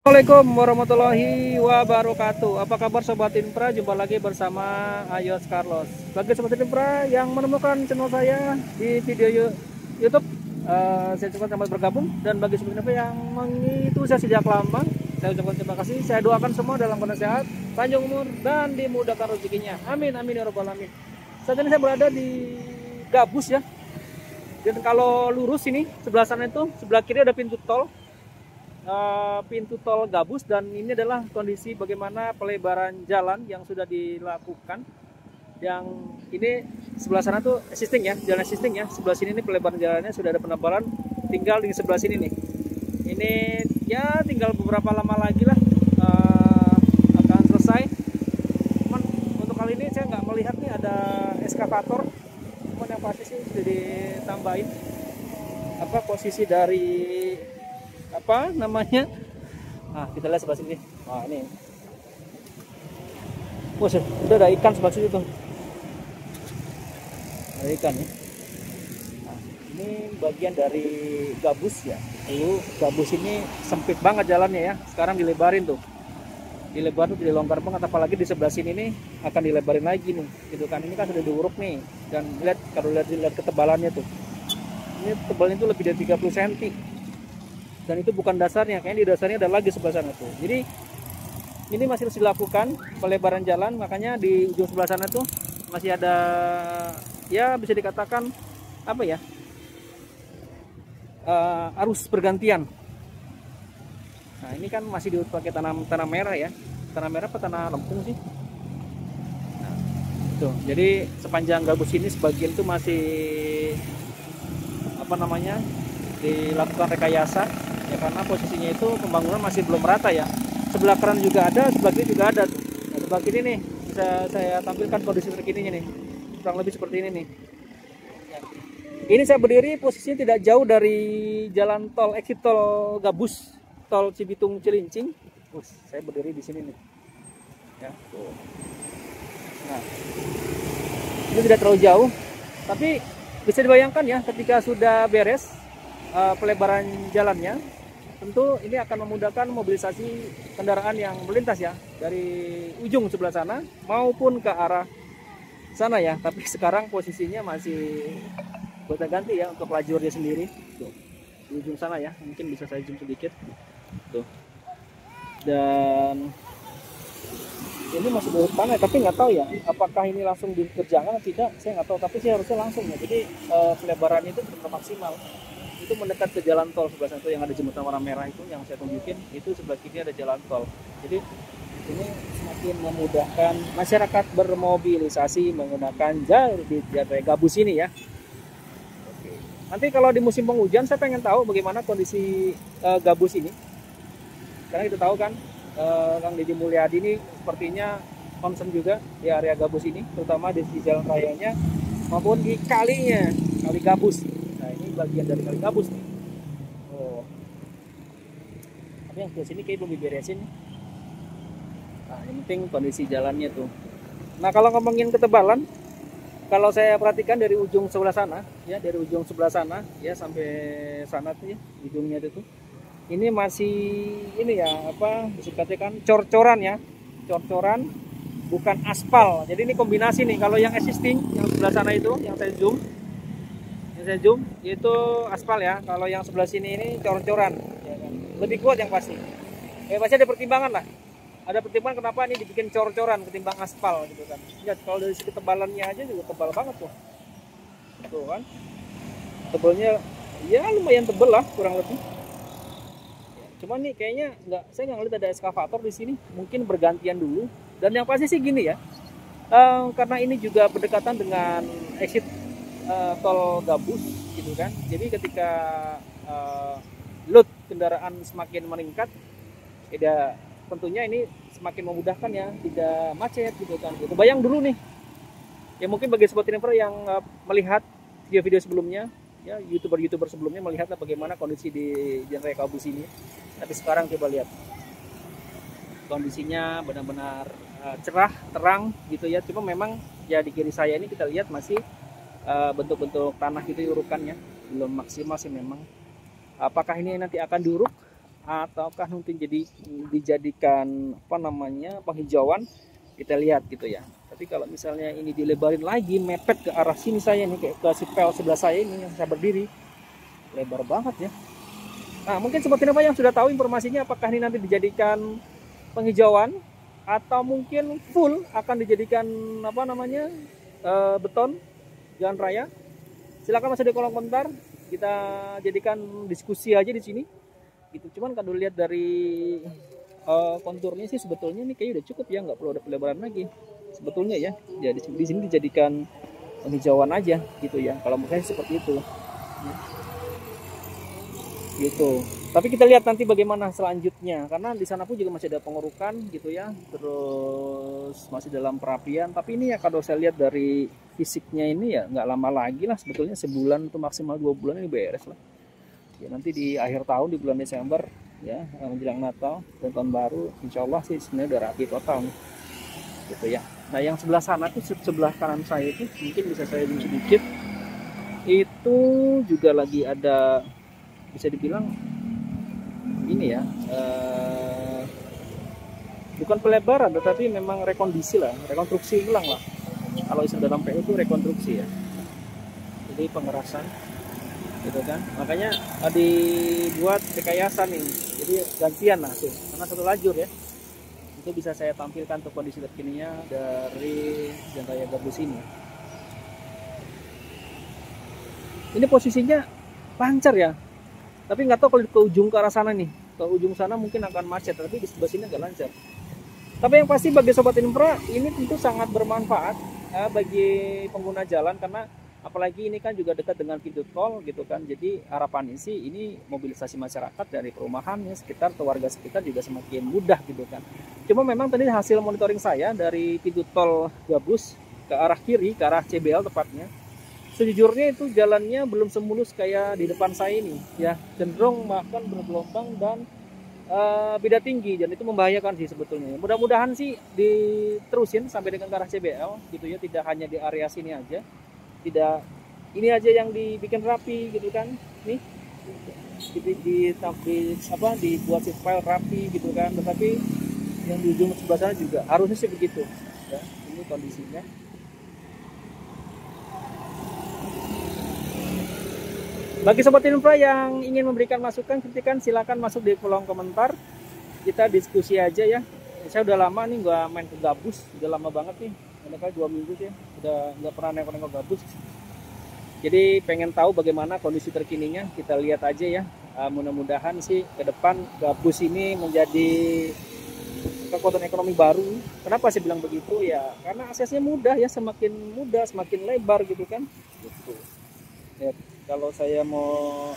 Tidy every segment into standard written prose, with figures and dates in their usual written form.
Assalamualaikum warahmatullahi wabarakatuh. Apa kabar Sobat Infra? Jumpa lagi bersama Ayos Carlos. Bagi Sobat Infra yang menemukan channel saya di video YouTube, saya ucapkan selamat bergabung. Dan bagi Sobat Infra yang mengikuti saya sejak lama, saya ucapkan terima kasih. Saya doakan semua dalam kondisi sehat, panjang umur, dan dimudahkan rezekinya. Amin, amin ya rabbal alamin. Saat ini saya berada di Gabus ya. Dan kalau lurus ini sebelah sana itu, sebelah kiri ada pintu tol. Pintu tol Gabus, dan ini adalah kondisi bagaimana pelebaran jalan yang sudah dilakukan. Yang ini sebelah sana tuh existing ya, jalan existing ya. Sebelah sini nih pelebaran jalannya sudah ada penebalan, tinggal di sebelah sini nih. Ini ya tinggal beberapa lama lagi lah akan selesai. Cuman untuk kali ini saya nggak melihat nih ada eskavator. Cuman yang pasti sih sudah ditambahin posisi dari apa namanya. Nah, kita lihat sebelah sini. Wah, ini. Wah, udah ada ikan sebelah sini tuh. Ada ikan ya. Nah, ini bagian dari Gabus ya. Dulu Gabus ini sempit banget jalannya ya. Sekarang dilebarin tuh. Dilebar tuh, dilonggar banget, apalagi di sebelah sini nih akan dilebarin lagi nih. Gitu kan. Ini kan sudah diuruk nih. Dan lihat kalau lihat ketebalannya tuh. Ini tebalnya tuh lebih dari 30 cm. Dan itu bukan dasarnya, kayaknya di dasarnya ada lagi sebelah sana tuh. Jadi ini masih harus dilakukan pelebaran jalan, makanya di ujung sebelah sana tuh masih ada ya bisa dikatakan apa ya, arus bergantian. Nah ini kan masih dipakai tanah merah ya, tanah merah apa tanah lempung sih. Nah, tuh jadi sepanjang Gabus ini sebagian tuh masih apa namanya dilakukan rekayasa. Ya karena posisinya itu pembangunan masih belum rata ya. Sebelah kanan juga ada, sebelah kiri juga ada. Nah, sebelah kiri nih bisa saya tampilkan kondisi terkininya nih. Kurang lebih seperti ini nih. Ya. Ini saya berdiri posisinya tidak jauh dari jalan tol exit tol Gabus, tol Cibitung Cilincing. Saya berdiri di sini nih. Ya, tuh. Nah, ini tidak terlalu jauh, tapi bisa dibayangkan ya ketika sudah beres pelebaran jalannya, tentu ini akan memudahkan mobilisasi kendaraan yang melintas ya dari ujung sebelah sana maupun ke arah sana ya. Tapi sekarang posisinya masih gonta-ganti ya untuk lajurnya sendiri. Tuh, di ujung sana ya, mungkin bisa saya zoom sedikit. Tuh. Dan ini masih belum panas, tapi nggak tahu ya apakah ini langsung dikerjakan atau tidak, saya nggak tahu. Tapi sih harusnya langsung ya. Jadi pelebaran itu benar maksimal. Itu mendekat ke jalan tol sebelah sana yang ada jembatan warna merah itu yang saya tunjukin, itu sebelah kiri ada jalan tol. Jadi ini semakin memudahkan masyarakat bermobilisasi menggunakan jalur di Jalan Gabus ini ya. Oke. Nanti kalau di musim penghujan saya pengen tahu bagaimana kondisi Gabus ini. Karena kita tahu kan Kang Deddy Mulyadi ini sepertinya concern juga di area Gabus ini, terutama di jalan rayanya maupun di kalinya, Kali Gabus. Nah ini bagian dari Kali Gabus nih. Oh, tapi yang ke sini kayak belum diberesin. Nah yang penting kondisi jalannya tuh. Nah kalau ngomongin ketebalan, kalau saya perhatikan dari ujung sebelah sana ya, dari ujung sebelah sana ya sampai sana tuh ya, ujungnya itu tuh. Ini masih ini ya apa bisa dikatakan cor-coran ya, cor-coran bukan aspal. Jadi ini kombinasi nih. Kalau yang existing yang sebelah sana itu yang saya zoom itu aspal ya. Kalau yang sebelah sini ini cor-coran ya kan? Lebih kuat yang pasti. Pasti ada pertimbangan lah, ada pertimbangan kenapa ini dibikin cor-coran ketimbang aspal gitu kan. Lihat kalau dari segi ketebalannya aja juga tebal banget tuh kan, tebalnya ya lumayan tebel lah kurang lebih. Cuman nih kayaknya saya nggak ngeliat ada eskavator di sini, mungkin bergantian dulu. Dan yang pasti sih gini ya, karena ini juga berdekatan dengan exit tol Gabus gitu kan. Jadi ketika load kendaraan semakin meningkat, ya tentunya ini semakin memudahkan ya, tidak macet gitu kan. Gitu. Bayang dulu nih, ya mungkin bagi sobat info yang melihat video-video sebelumnya, ya youtuber sebelumnya melihatlah bagaimana kondisi di Jalan Raya Gabus ini. Tapi sekarang coba lihat kondisinya benar-benar cerah, terang gitu ya. Cuma memang ya di kiri saya ini kita lihat masih bentuk-bentuk tanah gitu urukannya belum maksimal sih memang. Apakah ini nanti akan diuruk ataukah nanti dijadikan apa namanya penghijauan, kita lihat gitu ya. Tapi kalau misalnya ini dilebarin lagi mepet ke arah sini saya nih, kayak ke sipel sebelah saya ini yang saya berdiri, lebar banget ya. Nah mungkin Sobat Innova yang sudah tahu informasinya, apakah ini nanti dijadikan penghijauan atau mungkin full akan dijadikan apa namanya beton jalan raya, silakan masuk di kolom komentar, kita jadikan diskusi aja di sini gitu. Cuman kalau lihat dari konturnya sih sebetulnya ini kayaknya udah cukup ya, nggak perlu ada pelebaran lagi sebetulnya ya. Jadi di sini dijadikan penghijauan aja gitu ya, kalau menurut saya seperti itu gitu. Tapi kita lihat nanti bagaimana selanjutnya, karena di sana pun juga masih ada pengerukan gitu ya, terus masih dalam perapian. Tapi ini ya kalau saya lihat dari fisiknya ini ya nggak lama lagi lah sebetulnya, sebulan atau maksimal 2 bulan ini beres lah ya. Nanti di akhir tahun di bulan Desember ya, menjelang Natal dan tahun baru, insya Allah sih sebenarnya udah rapi total nih gitu ya. Nah yang sebelah sana tuh, sebelah kanan saya itu mungkin bisa saya zoom sedikit, itu juga lagi ada, bisa dibilang ini ya, bukan pelebaran tetapi memang rekondisi lah, rekonstruksi ulang lah. Kalau istilah dalam PU itu rekonstruksi ya, jadi pengerasan gitu kan. Makanya dibuat rekayasa nih, jadi gantian lah tuh, karena satu lajur ya. Itu bisa saya tampilkan tuh kondisi terkininya dari jalan raya Gabus ini. Ini posisinya lancar ya, tapi nggak tahu kalau ke ujung ke arah sana nih, ke ujung sana mungkin akan macet, tapi di sebelah sini agak lancar. Tapi yang pasti bagi Sobat Infra ini tentu sangat bermanfaat ya, bagi pengguna jalan, karena apalagi ini kan juga dekat dengan pintu tol gitu kan. Jadi harapan sih ini mobilisasi masyarakat dari perumahannya sekitar atau warga sekitar juga semakin mudah gitu kan. Cuma memang tadi hasil monitoring saya dari pintu tol Gabus ke arah kiri, ke arah CBL tepatnya, sejujurnya itu jalannya belum semulus kayak di depan saya ini ya, cenderung bahkan bergelombang dan beda tinggi, dan itu membahayakan sih sebetulnya. Mudah-mudahan sih diterusin sampai dengan ke arah CBL gitu ya, tidak hanya di area sini aja, tidak ini aja yang dibikin rapi gitu kan, nih dibuat file rapi gitu kan, tetapi yang di ujung sebelah sana juga harusnya sih begitu ya. Ini kondisinya. Bagi Sobat Infra yang ingin memberikan masukan, kritikan, silakan masuk di kolom komentar, kita diskusi aja ya. Saya udah lama nih nggak main ke Gabus, udah lama banget nih, ada kali 2 minggu sih udah nggak pernah nengok Gabus. Jadi pengen tahu bagaimana kondisi terkininya, kita lihat aja ya. Mudah-mudahan sih ke depan Gabus ini menjadi kekuatan ekonomi baru. Kenapa sih bilang begitu ya, karena aksesnya mudah ya, semakin mudah semakin lebar gitu kan gitu ya. Kalau saya mau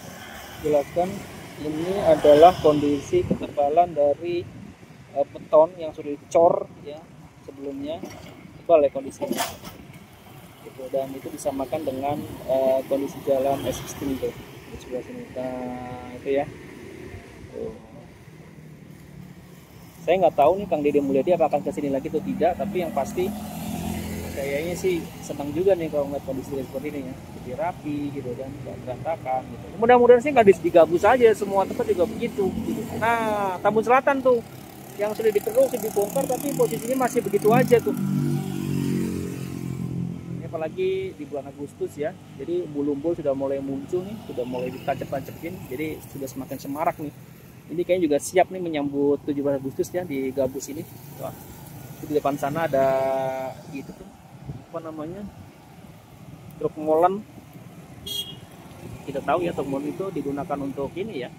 jelaskan, ini adalah kondisi ketebalan dari beton yang sudah dicor ya sebelumnya, tebal ya kondisinya gitu, dan itu disamakan dengan kondisi jalan existing itu di sebelah sini. Nah itu ya tuh. Saya nggak tahu nih Kang Dede Mulyadi apakah akan kesini lagi atau tidak, tapi yang pasti kayaknya sih senang juga nih kalau ngeliat kondisi seperti ini ya, jadi rapi gitu kan, nggak berantakan gitu. Mudah-mudahan sih nggak di Gabus aja, semua tempat juga begitu gitu. Nah Tambun Selatan tuh yang sudah dikeruk, sudah dibongkar, tapi posisinya masih begitu aja tuh. Ini apalagi di bulan Agustus ya, jadi umbul-umbul sudah mulai muncul nih, sudah mulai ditancap-tancepin, jadi sudah semakin semarak nih. Ini kayaknya juga siap nih menyambut 17 Agustus ya di Gabus ini. Wah, di depan sana ada gitu tuh, apa namanya, truk molen. Kita tahu ya truk molen itu digunakan untuk ini ya,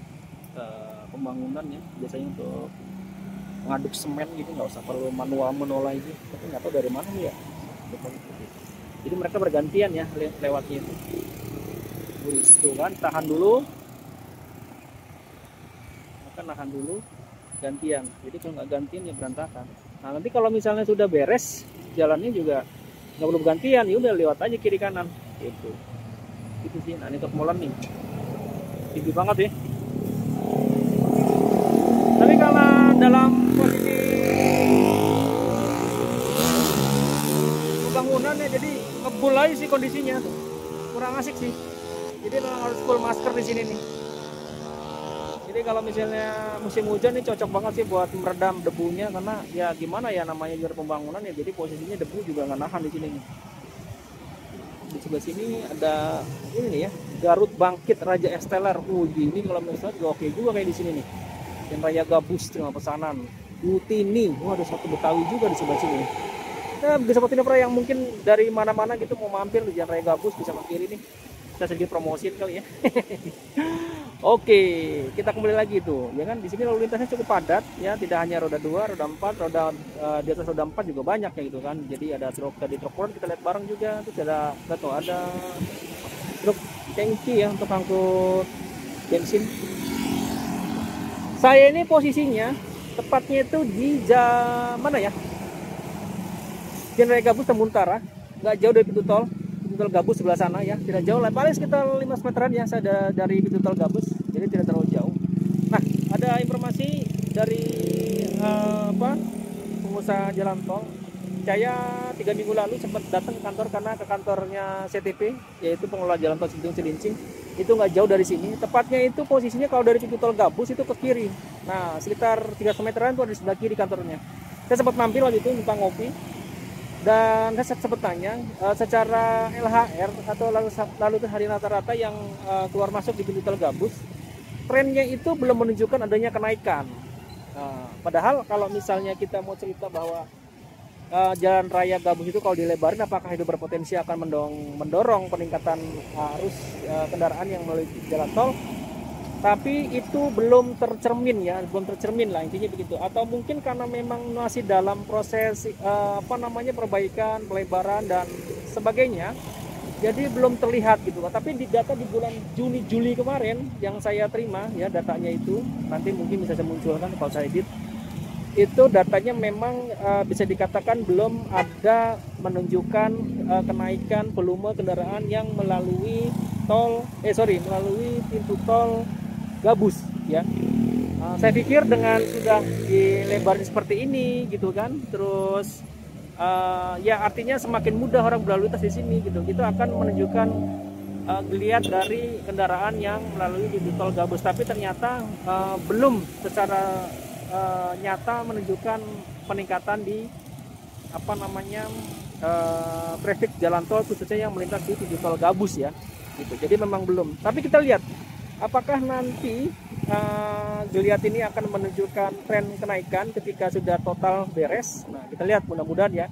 pembangunan ya, biasanya untuk ngaduk semen gitu, nggak usah perlu manual lagi. Tapi nggak tahu dari mana nih ya, jadi mereka bergantian ya lewatnya itu. Wih, tuh kan, tahan dulu, nahan dulu, gantian. Jadi kalau nggak gantian ya berantakan. Nah nanti kalau misalnya sudah beres jalannya juga nggak perlu gantian, ya udah lewat aja kiri kanan gitu. Itu sih. Nah ini truk molen nih, tinggi banget ya. Tapi kalau dalam posisi pembangunan ya, jadi ngebul aja sih kondisinya tuh, kurang asik sih. Jadi memang harus full masker di sini nih. Jadi kalau misalnya musim hujan ini cocok banget sih buat meredam debunya, karena ya gimana ya, namanya juga pembangunan ya, jadi posisinya debu juga nggak nahan di sini nih. Di sebelah sini ada ini nih ya, Garut Bangkit Raja Esteller. Ini kalau misalnya juga oke juga kayak di sini nih. Dan Raya Gabus terima pesanan. Butini, ada satu Betawi juga di sebelah sini. Nah, bisa seperti ini yang mungkin dari mana-mana gitu mau mampir di Jalan Raya Gabus bisa mampir ini. Kita sedikit promosiin kali ya. Oke, kita kembali lagi tuh. Ya kan di sini lalu lintasnya cukup padat ya, tidak hanya roda 2, roda 4, roda di atas roda 4 juga banyak ya gitu kan. Jadi ada truk tadi truk kita lihat bareng juga, terus ada truk tangki ya untuk angkut bensin. Saya ini posisinya tepatnya itu di mana ya? Jalan Raya Gabus Tembun Utara, nggak jauh dari pintu tol Gabus sebelah sana ya, tidak jauh lah, paling sekitar 5 meteran ya saya dari pintu tol Gabus, jadi tidak terlalu jauh. Nah, ada informasi dari pengusaha jalan tol. Saya 3 minggu lalu sempat datang ke kantor karena ke kantornya CTP, yaitu pengelola jalan tol Cilincing, itu nggak jauh dari sini. Tepatnya itu posisinya kalau dari pintu tol Gabus itu ke kiri. Nah, sekitar 300 meteran itu ada di sebelah kiri kantornya. Saya sempat mampir waktu itu numpang ngopi. Dan saya sempat tanya secara LHR atau lalu hari rata-rata yang keluar masuk di pintu tol Gabus, trennya itu belum menunjukkan adanya kenaikan. Padahal kalau misalnya kita mau cerita bahwa jalan raya Gabus itu kalau dilebarin, apakah itu berpotensi akan mendorong peningkatan arus kendaraan yang melalui jalan tol? Tapi itu belum tercermin ya, belum tercermin lah intinya begitu. Atau mungkin karena memang masih dalam proses perbaikan, pelebaran dan sebagainya, jadi belum terlihat gitu. Tapi di data di bulan Juni Juli kemarin yang saya terima ya, datanya itu nanti mungkin bisa saya munculkan kalau saya edit. Itu datanya memang bisa dikatakan belum ada menunjukkan kenaikan volume kendaraan yang melalui melalui pintu tol Gabus ya. Saya pikir dengan sudah dilebarin seperti ini gitu kan, terus ya artinya semakin mudah orang berlalu lintas di sini gitu. Itu akan menunjukkan dilihat dari kendaraan yang melalui pintu tol Gabus, tapi ternyata belum secara nyata menunjukkan peningkatan di traffic jalan tol khususnya yang melintas di pintu tol Gabus ya gitu. Jadi memang belum, tapi kita lihat apakah nanti geliat ini akan menunjukkan tren kenaikan ketika sudah total beres. Nah, kita lihat mudah-mudahan ya.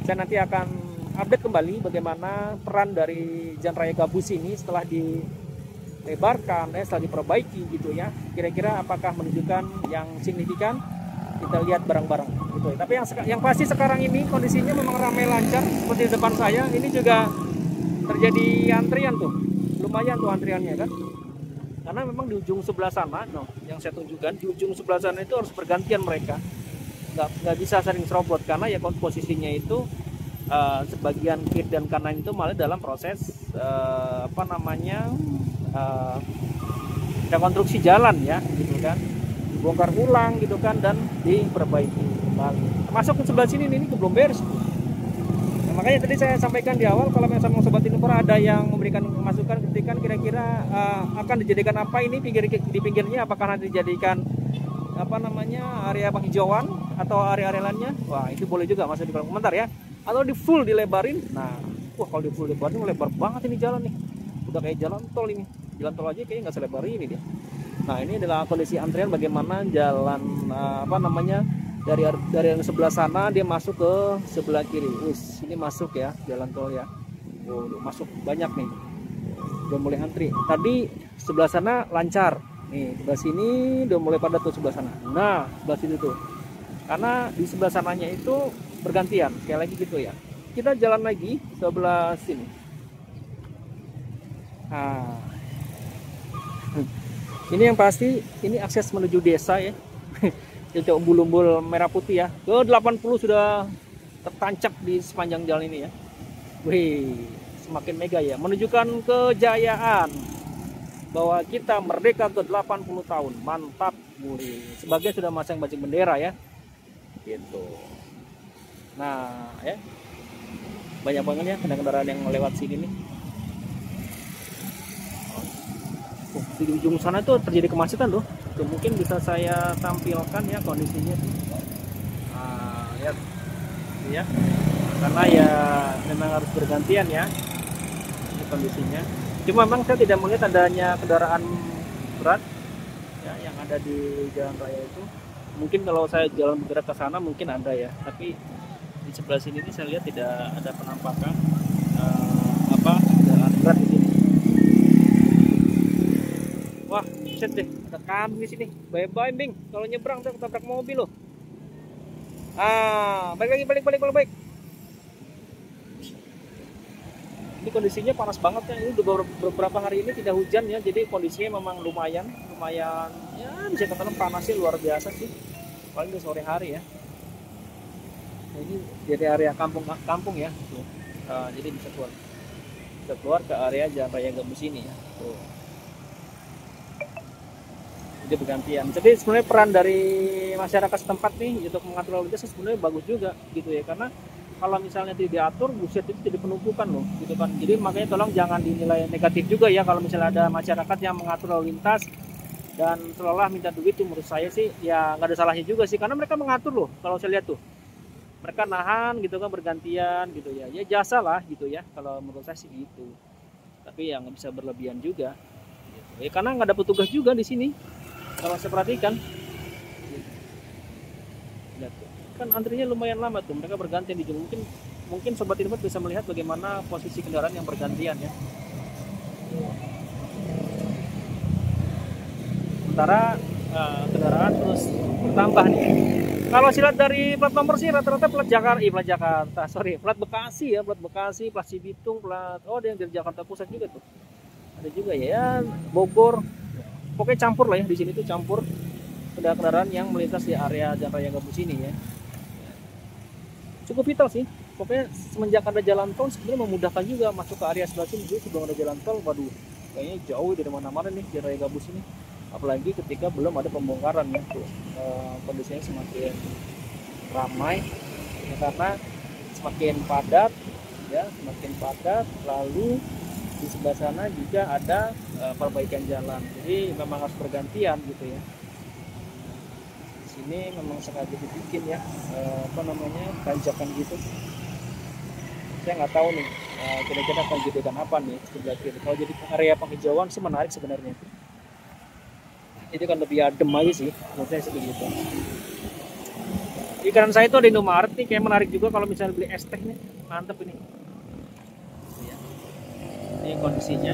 Saya nanti akan update kembali bagaimana peran dari Jalan Raya Gabus ini setelah dilebarkan, setelah diperbaiki gitu ya. Kira-kira apakah menunjukkan yang signifikan? Kita lihat bareng-bareng gitu. Tapi yang pasti sekarang ini kondisinya memang ramai lancar seperti di depan saya. Ini juga terjadi antrian tuh. Lumayan tuh antriannya kan. Karena memang di ujung sebelah sana, yang saya tunjukkan di ujung sebelah sana itu harus bergantian mereka, nggak bisa sering serobot karena ya posisinya itu sebagian kiri dan kanan itu malah dalam proses rekonstruksi jalan ya, gitu kan, dibongkar ulang gitu kan dan diperbaiki kembali. Termasuk ke sebelah sini ini belum beres. Nah, makanya tadi saya sampaikan di awal kalau memang Sobat Info ada yang memberikan masukan kritikan kira-kira akan dijadikan apa ini di pinggirnya, apakah nanti dijadikan area penghijauan atau area-area lainnya, wah itu boleh juga masuk di kolom komentar ya, atau di full dilebarin. Nah, kalau di full dilebarin lebar banget ini jalan nih, udah kayak jalan tol ini, jalan tol aja kayaknya nggak selebar ini dia. Nah, ini adalah kondisi antrian bagaimana jalan dari yang sebelah sana dia masuk ke sebelah kiri. Ini masuk ya jalan tol ya. Masuk banyak nih. Udah mulai antri. Tadi sebelah sana lancar. Nih, sebelah sini udah mulai padat tuh sebelah sana. Nah, sebelah situ tuh. Karena di sebelah sananya itu bergantian. Sekali lagi gitu ya. Kita jalan lagi sebelah sini. Nah. Ini yang pasti ini akses menuju desa ya. Itu umbul-umbul merah putih ya. Ke 80 sudah tertancap di sepanjang jalan ini ya. Wih, semakin mega ya. Menunjukkan kejayaan bahwa kita merdeka ke 80 tahun. Mantap. Wih, sebagai sudah masang bajing bendera ya. Gitu. Nah, ya. Banyak banget ya kendaraan yang lewat sini nih. Di ujung sana itu terjadi kemacetan tuh. Tuh, mungkin bisa saya tampilkan ya kondisinya tuh. Lihat ya, karena ya memang harus bergantian ya ini kondisinya. Cuma memang saya tidak melihat adanya kendaraan berat ya yang ada di jalan raya itu. Mungkin kalau saya jalan bergerak ke sana mungkin ada ya, tapi di sebelah sini ini saya lihat tidak ada penampakan kendaraan berat di sini. Wah, set deh, ada kambing di sini. Bye-bye, Bing. Kalau nyebrang tuh ketabrak mobil loh. Balik. Ini kondisinya panas banget ya. Ini udah beberapa hari ini tidak hujan ya. Jadi kondisinya memang lumayan ya bisa katakan panasnya luar biasa sih. Paling di sore hari ya. Nah, ini dari area kampung ya. Tuh. Jadi bisa keluar ke area Jalan Raya Gambus ini ya. Tuh. Jadi bergantian. Jadi sebenarnya peran dari masyarakat setempat nih untuk mengatur lalu lintas sebenarnya bagus juga gitu ya, karena kalau misalnya tidak diatur, buset itu jadi penumpukan loh gitu kan. Jadi makanya tolong jangan dinilai negatif juga ya kalau misalnya ada masyarakat yang mengatur lalu lintas dan seolah minta duit tuh, menurut saya sih ya nggak ada salahnya juga sih, karena mereka mengatur loh. Kalau saya lihat tuh mereka nahan gitu kan, bergantian gitu ya, ya jasa lah gitu ya, kalau menurut saya sih gitu. Tapi ya nggak bisa berlebihan juga gitu. Ya karena nggak ada petugas juga di sini kalau saya perhatikan. Lihat tuh, kan antrinya lumayan lama tuh, mereka bergantian di jalur. Mungkin sobat info bisa melihat bagaimana posisi kendaraan yang bergantian ya. Sementara kendaraan terus bertambah nih. Kalau silat dari plat nomor sih rata-rata plat Bekasi ya, plat Cibitung, ada yang dari Jakarta Pusat juga tuh. Ada juga ya, Bogor. Pokoknya campur lah ya, di sini tuh campur kendaraan yang melintas di area Jalan Raya Gambus ini ya. Cukup vital sih. Pokoknya semenjak ada jalan tol sebenarnya memudahkan juga masuk ke area sebelah sini. Jadi sebelum ada jalan tol, waduh, kayaknya jauh dari mana-mana nih Jalan Raya Gambus ini. Apalagi ketika belum ada pembongkaran ya, tuh kondisinya semakin ramai ya, karena semakin padat ya, lalu di sebelah sana juga ada perbaikan jalan. Jadi memang harus bergantian gitu ya. Di sini memang sengaja dibikin ya tanjakan gitu. Saya nggak tahu nih kira-kira akan jadikan apa nih sebelah kiri. Kalau jadi area penghijauan sih menarik sebenarnya. Itu kan lebih adem aja sih, menurut saya sih begitu. Di kanan saya itu ada Indomaret nih, kayak menarik juga kalau misalnya beli es teh nih, mantep ini. Ini kondisinya.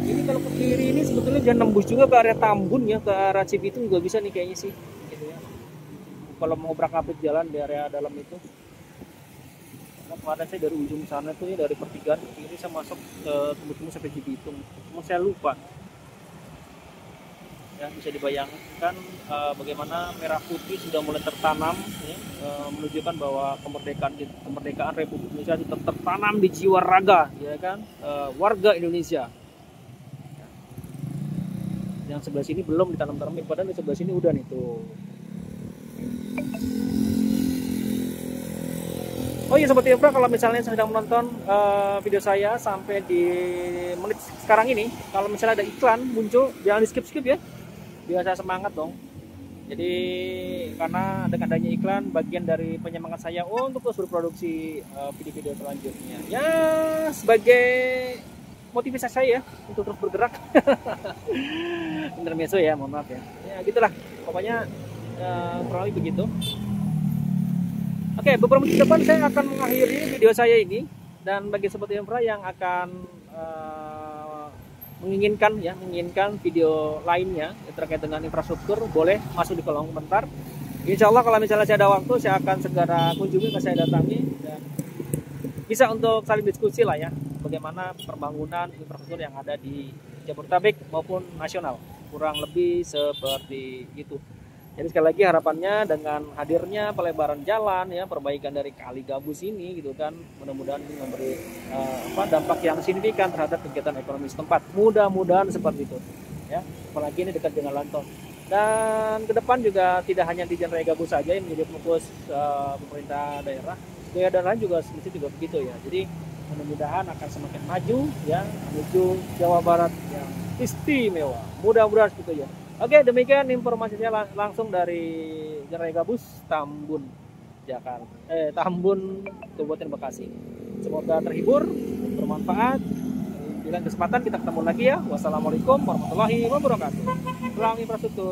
Ini kalau ke kiri ini sebetulnya jangan nembus juga ke area Tambun ya, ke arah Cibitung juga bisa nih kayaknya sih gitu ya. Kalau mau berakabit jalan di area dalam itu. Karena kemarin saya dari ujung sana tuh ya, dari pertigaan ke kiri saya masuk ke Tembus sampai Cibitung. Cuma saya lupa. Ya, bisa dibayangkan bagaimana merah putih sudah mulai tertanam ya, menunjukkan bahwa kemerdekaan Republik Indonesia itu tertanam di jiwa raga ya kan, warga Indonesia. Yang sebelah sini belum ditanam-tanamin, padahal di sebelah sini udah nih tuh. Oh iya Sobat Infra, kalau misalnya sedang menonton video saya sampai di menit sekarang ini, kalau misalnya ada iklan muncul jangan di skip ya, biar saya semangat dong. Jadi karena dengan adanya iklan bagian dari penyemangat saya untuk terus berproduksi video-video selanjutnya ya, sebagai motivasi saya untuk terus bergerak. Intermezzo ya, mohon maaf ya. Ya gitulah pokoknya, kurang lebih begitu. Oke, beberapa menit depan saya akan mengakhiri video saya ini, dan bagi Sobat Infra yang akan menginginkan video lainnya terkait dengan infrastruktur, boleh masuk di kolom komentar. Insya Allah kalau misalnya saya ada waktu, saya akan segera kunjungi, saya datangi, dan bisa untuk saling diskusi lah ya, bagaimana pembangunan infrastruktur yang ada di Jabodetabek maupun nasional, kurang lebih seperti itu. Jadi sekali lagi harapannya dengan hadirnya pelebaran jalan ya, perbaikan dari Kali Gambus ini gitu kan, mudah-mudahan memberi dampak yang signifikan terhadap kegiatan ekonomi setempat. Mudah-mudahan seperti itu ya. Apalagi ini dekat dengan Lanton. Dan ke depan juga tidak hanya di Jalan Raya Gambus saja yang menjadi fokus pemerintah daerah. Daerah lain juga semestinya juga begitu ya. Jadi mudah-mudahan akan semakin maju ya, menuju Jawa Barat yang istimewa. Mudah-mudahan seperti itu ya. Oke, demikian informasi saya langsung dari Gerai Gabus Tambun, Jakarta. Tambun, Kabupaten Bekasi. Semoga terhibur, bermanfaat. Bila kesempatan kita ketemu lagi ya. Wassalamualaikum warahmatullahi wabarakatuh. Salam infrastruktur.